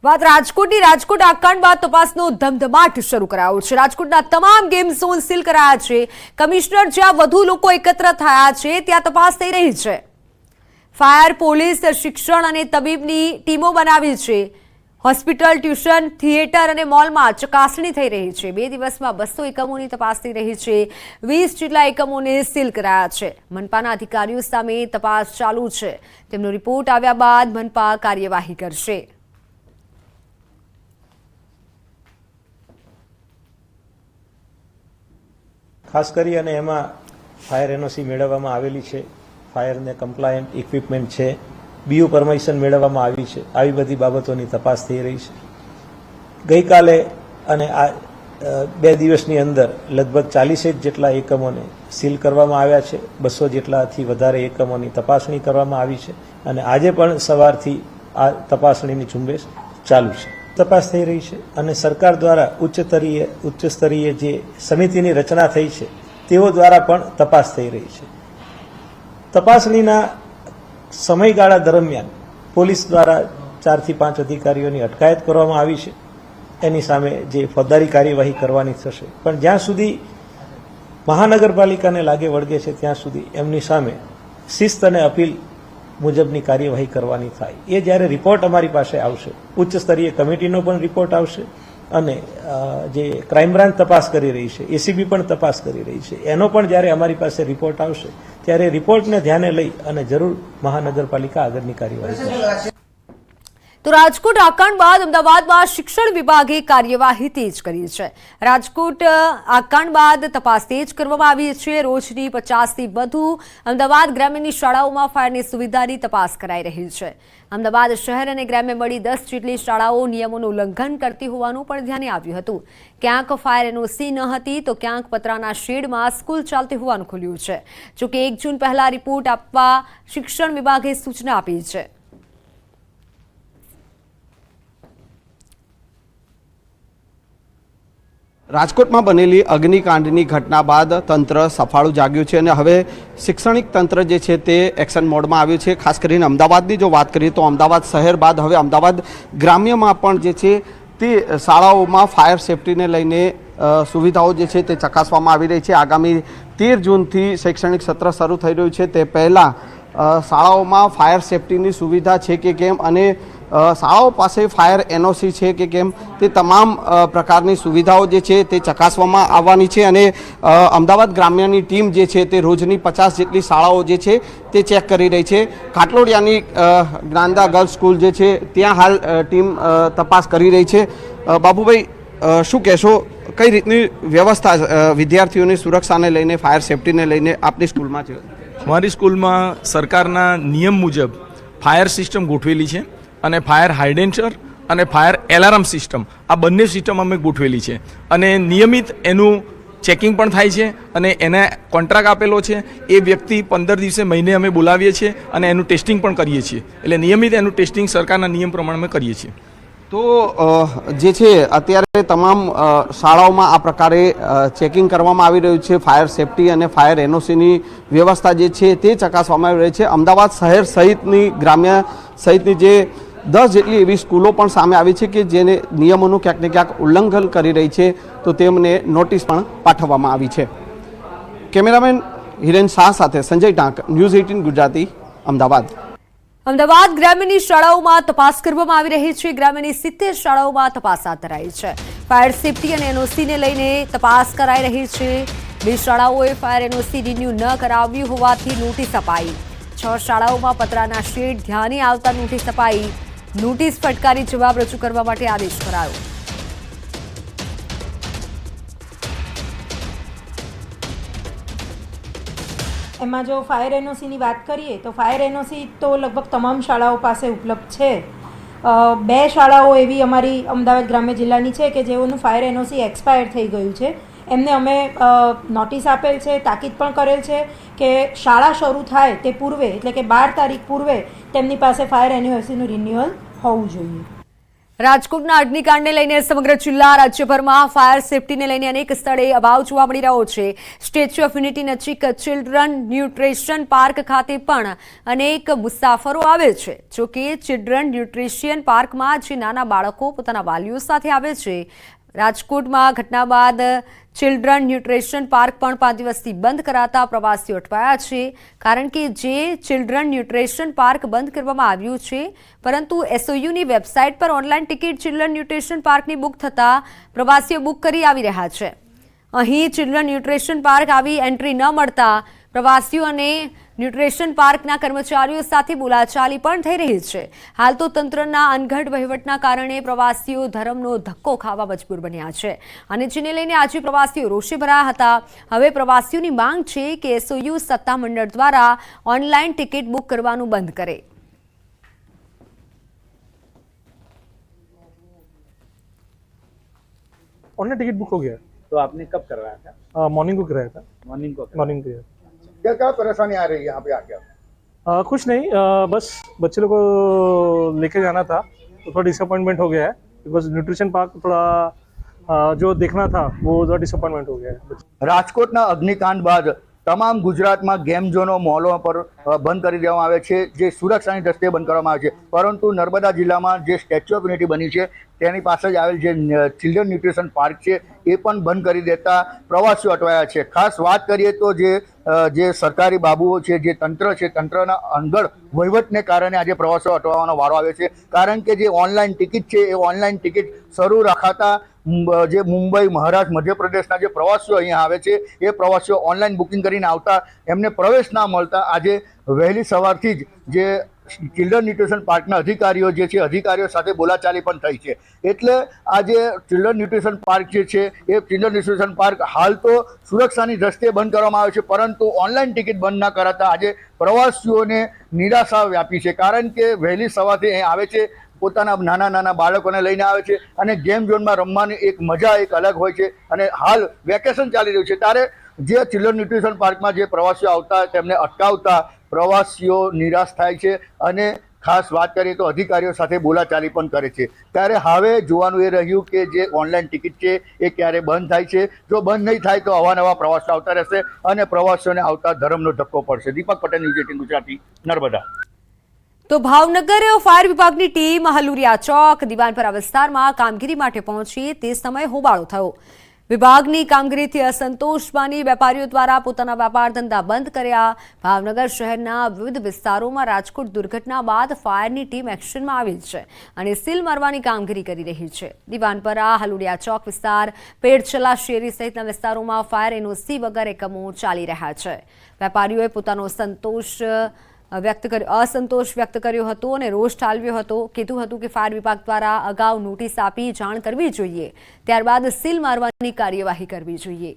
વાત રાજકોટની રાજકોટ આકાંડ બાદ તપાસનો ધમધમાટ શરૂ કરાયો છે। રાજકોટના તમામ ગેમ ઝોન સીલ કરાયા છે। કમિશનર જ્યાં વધુ લોકો એકત્ર થયા છે ત્યાં તપાસ થઈ રહી છે। ફાયર, પોલીસ, શિક્ષણ અને તબીબની ટીમો બનાવી છે। હોસ્પિટલ, ટ્યુશન, થિયેટર અને મોલમાં ચકાસણી થઈ રહી છે। 2 દિવસમાં 200 એકમોની તપાસ થઈ રહી છે। 20 જેટલા એકમોને સીલ કરાયા છે। મનપાના અધિકારીઓ સામે તપાસ ચાલુ છે। તેમનો રિપોર્ટ આવ્યા બાદ મનપા કાર્યવાહી કરશે। ખાસ કરી અને એમાં ફાયર એનઓસી મેળવવામાં આવેલી છે, ફાયરને કમ્પ્લાયન્ટ ઇક્વિપમેન્ટ છે, બીયુ પરમિશન મેળવવામાં આવી છે। આવી બધી બાબતોની તપાસ થઈ રહી છે। ગઈકાલે અને આ 2 દિવસની અંદર લગભગ 40 જેટલા એકમોને સીલ કરવામાં આવ્યા છે। 200 જેટલાથી વધારે એકમોની તપાસણી કરવામાં આવી છે અને આજે પણ સવારથી આ તપાસણીની ઝુંબેશ ચાલુ છે। તપાસ થઈ રહી છે અને સરકાર દ્વારા ઉચ્ચ સ્તરીય જે સમિતિની રચના થઈ છે તેઓ દ્વારા પણ તપાસ થઈ રહી છે। તપાસણીના સમયગાળા દરમિયાન પોલીસ દ્વારા 4 થી 5 અધિકારીઓની અટકાયત કરવામાં આવી છે। એની સામે જે ફોજદારી કાર્યવાહી કરવાની થશે, પણ જ્યાં સુધી મહાનગરપાલિકાને લાગે વળગે છે ત્યાં સુધી એમની સામે શિસ્ત અને અપીલ મુજબની કાર્યવાહી કરવાની થાય। એ જ્યારે રિપોર્ટ અમારી પાસે આવશે, ઉચ્ચ સ્તરીય કમિટીનો પણ રિપોર્ટ આવશે અને જે ક્રાઇમ બ્રાન્ચ તપાસ કરી રહી છે, એસીબી પણ તપાસ કરી રહી છે, એનો પણ જ્યારે અમારી પાસે રિપોર્ટ આવશે ત્યારે રિપોર્ટને ધ્યાને લઈ અને જરૂર મહાનગરપાલિકા આગળની કાર્યવાહી કરશે। તો રાજકોટ આકાંડ બાદ અમદાવાદમાં શિક્ષણ વિભાગે કાર્યવાહી તેજ કરી છે। રાજકોટ આકાંડ બાદ તપાસ તેજ કરવામાં આવી છે। રોજની 50થી વધુ અમદાવાદ ગ્રામ્યની શાળાઓમાં ફાયરની સુવિધાની તપાસ કરાઈ રહી છે। અમદાવાદ શહેર અને ગ્રામ્ય મળી 10 જેટલી શાળાઓ નિયમોનું ઉલ્લંઘન કરતી હોવાનું પણ ધ્યાને આવ્યું હતું। ક્યાંક ફાયર એનઓસી ન હતી તો ક્યાંક પતરાના શેડમાં સ્કૂલ ચાલતી હોવાનું ખુલ્યું છે। જોકે 1 જૂન પહેલા રિપોર્ટ આપવા શિક્ષણ વિભાગે સૂચના આપી છે। રાજકોટમાં બનેલી અગ્નિકાંડની ઘટના બાદ તંત્ર સફાળું જાગ્યું છે અને હવે શૈક્ષણિક તંત્ર જે છે તે એક્શન મોડમાં આવ્યું છે। ખાસ કરીને અમદાવાદની જો વાત કરીએ તો અમદાવાદ શહેર બાદ હવે અમદાવાદ ગ્રામ્યમાં પણ જે છે તે શાળાઓમાં ફાયર સેફટીને લઈને સુવિધાઓ જે છે તે ચકાસવામાં આવી રહી છે। આગામી 13 જૂનથી શૈક્ષણિક સત્ર શરૂ થઈ રહ્યું છે, તે પહેલાં શાળાઓમાં ફાયર સેફટીની સુવિધા છે કે કેમ અને શાળાઓ પાસે ફાયર એનઓસી છે કે કેમ તે તમામ પ્રકારની સુવિધાઓ જે છે તે ચકાસવામાં આવવાની છે અને અમદાવાદ ગ્રામ્યની ટીમ જે છે તે રોજની 50 જેટલી શાળાઓ જે છે તે ચેક કરી રહી છે। કાટલોડિયાની જ્ઞાનદા ગર્લ્સ સ્કૂલ જે છે ત્યાં હાલ ટીમ તપાસ કરી રહી છે। બાબુભાઈ, શું કહેશો, કઈ રીતની વ્યવસ્થા વિદ્યાર્થીઓની સુરક્ષાને લઈને, ફાયર સેફટીને લઈને આપની સ્કૂલમાં છે? અમારી સ્કૂલમાં સરકારના નિયમ મુજબ ફાયર સિસ્ટમ ગોઠવેલી છે અને ફાયર હાઇડેન્સર અને ફાયર એલાર્મ સિસ્ટમ, આ બંને સિસ્ટમ અમે ગોઠવેલી છે અને નિયમિત એનું ચેકિંગ પણ થાય છે અને એને કોન્ટ્રાક્ટ આપેલો છે। એ વ્યક્તિ 15 દિવસે મહિને અમે બોલાવીએ છીએ અને એનું ટેસ્ટિંગ પણ કરીએ છીએ। એટલે નિયમિત એનું ટેસ્ટિંગ સરકારના નિયમ પ્રમાણે અમે કરીએ છીએ। તો જે છે અત્યારે તમામ શાળાઓમાં આ પ્રકારે ચેકિંગ કરવામાં આવી રહ્યું છે। ફાયર સેફટી અને ફાયર એનઓસીની વ્યવસ્થા જે છે તે ચકાસવામાં આવી રહી છે। અમદાવાદ શહેર સહિતની ગ્રામ્ય સહિતની જે 10 જેટલી એવી સ્કૂલો પણ સામે આવી છે કે જેને નિયમોનું ક્યાંક ને ક્યાંક ઉલ્લંઘન કરી રહી છે, તો તેમને નોટિસ પણ પાઠવવામાં આવી છે। કેમેરામેન હિરેન શાહ સાથે સંજય ટાંક, ન્યૂઝ 18 ગુજરાતી, અમદાવાદ। અમદાવાદ ગ્રામ્યની શાળાઓમાં તપાસ કરવામાં આવી રહી છે। ગ્રામ્યની 70 શાળાઓમાં તપાસ હાથ ધરાઈ છે। ફાયર સેફટી અને એનઓસીને લઈને તપાસ કરાઈ રહી છે। 2 શાળાઓએ ફાયર એનઓસી રિન્યુ ન કરાવ્યું હોવાથી નોટિસ અપાઈ। 6 શાળાઓમાં પતરાના શેડ ધ્યાને આવતા નોટિસ અપાઈ। નોટિસ ફટકારી જવાબ રજૂ કરવા માટે આદેશ કરાયો। એમાં જો ફાયર એનઓસીની વાત કરીએ તો ફાયર એનઓસી તો લગભગ તમામ શાળાઓ પાસે ઉપલબ્ધ છે। 2 શાળાઓ એવી અમારી અમદાવાદ ગ્રામ્ય જિલ્લાની છે કે જેઓનું ફાયર એનઓસી એક્સપાયર થઈ ગયું છે। એમને અમે નોટિસ આપેલ છે, તાકીદ પણ કરેલ છે કે શાળા શરૂ થાય તે પૂર્વે, એટલે કે 12 તારીખ પૂર્વે તેમની પાસે ફાયર એનઓસીનું રિન્યુઅલ હોવું જોઈએ। રાજકોટના અગ્નિકાંડને લઈને સમગ્ર જિલ્લા રાજ્યભરમાં ફાયર સેફટીને લઈને અનેક સ્થળે અભાવ જોવા મળી રહ્યો છે. સ્ટેચ્યુ ઓફ યુનિટી નજીક ચિલ્ડ્રન ન્યુટ્રિશન પાર્ક ખાતે પણ અનેક મુસાફરો આવે છે. જોકે ચિલ્ડ્રન ન્યુટ્રિશિયન પાર્કમાં જે નાના બાળકો પોતાના વાલીઓ સાથે આવે છે, રાજકોટમાં ઘટના બાદ ચિલ્ડ્રન ન્યુટ્રિશન પાર્ક પણ 5 દિવસથી બંધ કરાતા પ્રવાસીઓ અટવાયા છે. કારણ કે જે ચિલ્ડ્રન ન્યુટ્રિશન પાર્ક બંધ કરવામાં આવ્યું છે, પરંતુ એસઓયુની વેબસાઇટ પર ઓનલાઈન ટિકિટ ચિલ્ડ્રન ન્યુટ્રિશન પાર્કની બુક થતાં પ્રવાસીઓ બુક કરી આવી રહ્યા છે. અહીં ચિલ્ડ્રન ન્યુટ્રિશન પાર્ક આવી એન્ટ્રી ન મળતા પ્રવાસીઓ અને ન્યુટ્રિશન પાર્કના કર્મચારીઓ સાથે બોલાચાલી પણ થઈ રહી છે. હાલ તો તંત્રના અનગઢ વહીવટના કારણે પ્રવાસીઓ ધરમનો ધક્કો ખાવા મજબૂર બન્યા છે અને જેને લઈને આજે પ્રવાસીઓ રોષે ભરાયા હતા. હવે પ્રવાસીઓની માંગ છે કે એસઓયુ સત્તામંડળ દ્વારા ઓનલાઈન ટિકિટ બુક કરવાનું બંધ કરે. ऑनलाइन टिकट बुक हो गया है। तो आपने कब करवाया था? मॉर्निंग को कराया था। मॉर्निंग को मॉर्निंग को क्या क्या परेशानी आ रही है यहाँ पे आके? कुछ नहीं, बस बच्चे लोग को लेके जाना था तो थोड़ा डिसअपॉइंटमेंट हो गया है, बिकॉज न्यूट्रिशन पार्क थोड़ा जो देखना था वो थोड़ा डिसअपॉइंटमेंट हो गया है. રાજકોટના અગ્નિકાંડ બાદ તમામ ગુજરાતમાં ગેમ ઝોનો મોલો પર બંધ કરી દેવામાં આવે છે, જે સુરક્ષાની દ્રષ્ટિએ બંધ કરવામાં આવે છે. પરંતુ નર્મદા જિલ્લામાં જે સ્ટેચ્યુ ઓફ યુનિટી બની છે તેની પાસે જ આવેલ જે ચિલ્ડ્રન ન્યુટ્રિશન પાર્ક છે એ પણ બંધ કરી દેતા પ્રવાસીઓ અટવાયા છે. ખાસ વાત કરીએ તો જે સરકારી બાબુઓ છે, જે તંત્ર છે, તંત્રના અનગઢ વહીવટને કારણે આજે પ્રવાસીઓ અટવાનો વારો આવે છે. કારણ કે જે ઓનલાઈન ટિકિટ છે એ ઓનલાઈન ટિકિટ શરૂ રખાતા જે મુંબઈ, મહારાષ્ટ્ર, મધ્યપ્રદેશના જે પ્રવાસીઓ અહીંયા આવે છે એ પ્રવાસીઓ ઓનલાઈન બુકિંગ કરીને આવતા એમને પ્રવેશ ના મળતા આજે વહેલી સવારથી જ જે ચિલ્ડ્રન ન્યુટ્રિશન પાર્કના અધિકારીઓ જે છે અધિકારીઓ સાથે બોલાચાલી પણ થઈ છે. એટલે આ જે ચિલ્ડ્રન ન્યુટ્રિશન પાર્ક જે છે એ ચિલ્ડ્રન ન્યુટ્રિશન પાર્ક હાલ તો સુરક્ષાની દ્રષ્ટિએ બંધ કરવામાં આવે છે, પરંતુ ઓનલાઈન ટિકિટ બંધ ના કરાતા આજે પ્રવાસીઓને નિરાશા વ્યાપી છે. કારણ કે વહેલી સવારથી અહીં આવે છે, પોતાના નાના નાના બાળકોને લઈને આવે છે અને ગેમ ઝોનમાં રમવાની એક મજા એક અલગ હોય છે. અને હાલ વેકેશન ચાલી રહ્યું છે ત્યારે જે ચિલ્ડ્રન ન્યુટ્રિશન પાર્કમાં જે પ્રવાસીઓ આવતા તેમને અટકાવતા પ્રવાસીઓ નિરાશ થાય છે અને ખાસ વાત કરીએ તો અધિકારીઓ સાથે બોલાચાલી પણ કરે છે. ત્યારે હવે જોવાનું એ રહ્યું કે જે ઓનલાઈન ટિકિટ છે એ ક્યારે બંધ થાય છે. જો બંધ નહીં થાય તો અવાનવા પ્રવાસીઓ આવતા રહેશે અને પ્રવાસીઓને આવતા ધર્મનો ધક્કો પડશે. દીપક પટેલ, ન્યૂઝ 18 ગુજરાતી, નર્મદા. તો ભાવનગર ફાયર વિભાગની ટીમ હલુરિયા ચોક, દીવાનપરા વિસ્તારમાં કામગીરી માટે પહોંચી તે સમયે હોબાળો થયો. વિભાગની કામગીરીથી અસંતોષ માની વેપારીઓ દ્વારા પોતાના વેપાર ધંધા બંધ કર્યા. ભાવનગર શહેરના વિવિધ વિસ્તારોમાં રાજકોટ દુર્ઘટના બાદ ફાયરની ટીમ એક્શનમાં આવી છે અને સીલ મારવાની કામગીરી કરી રહી છે. દીવાનપરા, હલુડિયા ચોક વિસ્તાર, પેડચલા શેરી સહિતના વિસ્તારોમાં ફાયર એનઓસી વગર એકમો ચાલી રહ્યા છે. વેપારીઓએ પોતાનો અસંતોષ વ્યક્ત કર્યો હતો અને રોષ ઠાલવ્યો હતો. કીધું હતું કે ફાયર વિભાગ દ્વારા અગાઉ નોટિસ આપી જાણ કરવી જોઈએ, ત્યારબાદ સીલ મારવાની કાર્યવાહી કરવી જોઈએ.